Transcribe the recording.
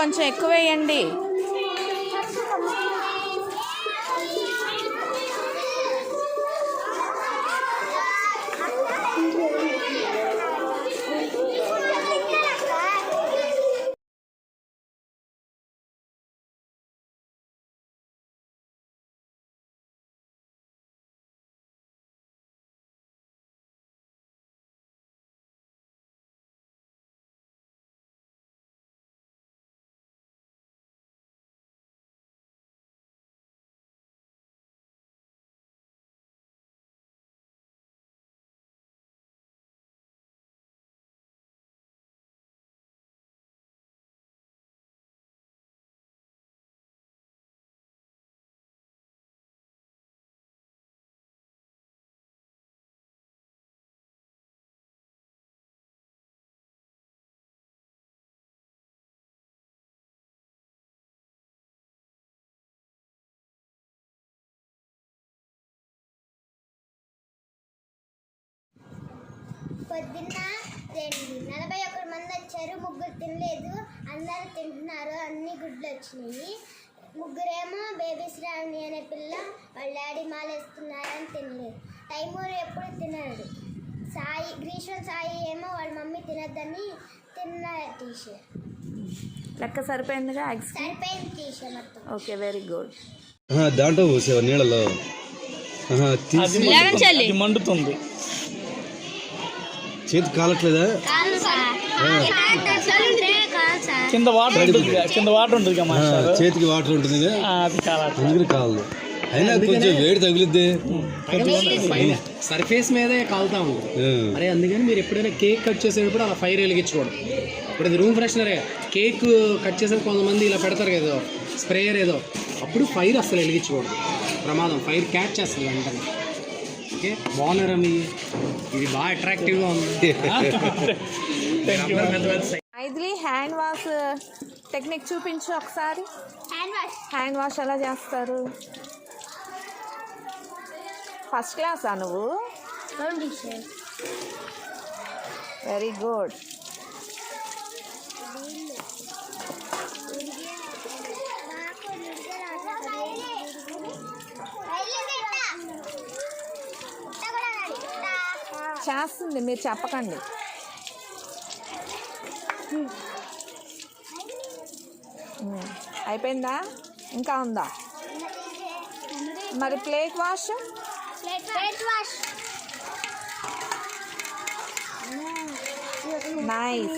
కొంచెం ఎక్కువ వేయండి. పొద్దున్న 41 మంది వచ్చారు, 3 తినలేదు, అందరూ తింటున్నారు. అన్ని గుడ్లు వచ్చినాయి. 3 బేబీ శ్రావణి అనే పిల్ల వాళ్ళ డాడీ మాలేస్తున్నారని తినలేదు. తైమూరు ఎప్పుడు తినడు. గ్రీష్మ సాయి ఏమో వాళ్ళ మమ్మీ తినద్దని తిన్న టీషర్. లెక్క సరిపోయిందిగా? సరిపోయింది టీషర్ మొత్తం. Okay, very good. దాంట్లో పోసేవా నీళ్ళలో? మండుతుంది. చేతి కాలట్లేదా? కింద వాటర్ ఉంటుంది చేతికి వాటర్ ఉంటుంది, అందుకని కాలదు. అయినా కొంచెం వేడి తగులుద్ది, సర్ఫేస్ మీదే కాలుతా ఉంది. అరే అందుకని మీరు ఎప్పుడైనా కేక్ కట్ చేసేటప్పుడు అలా ఫైర్ వెలిగించుకోవడం. ఇప్పుడు అది రూమ్ ఫ్రెషనరే. కేక్ కట్ చేసే కొంతమంది ఇలా పెడతారు ఏదో స్ప్రేయర్ ఏదో, అప్పుడు ఫైర్ అసలు వెలిగించుకోవడం ప్రమాదం. ఫైర్ క్యాచ్ చేస్తుంది వెంటనే. ఓకే, బాగున్నారా? ఇది బాగా అట్రాక్టివ్గా ఉంది. మైథిలి, హ్యాండ్ వాష్ టెక్నిక్ చూపించు ఒకసారి. హ్యాండ్ వాష్ ఎలా చేస్తారు? ఫస్ట్ క్లాసా నువ్వు? Very good. చేస్తుంది, మీరు చెప్పకండి. అయిపోయిందా? ఇంకా ఉందా? మరి ప్లేట్ వాష్? నైస్.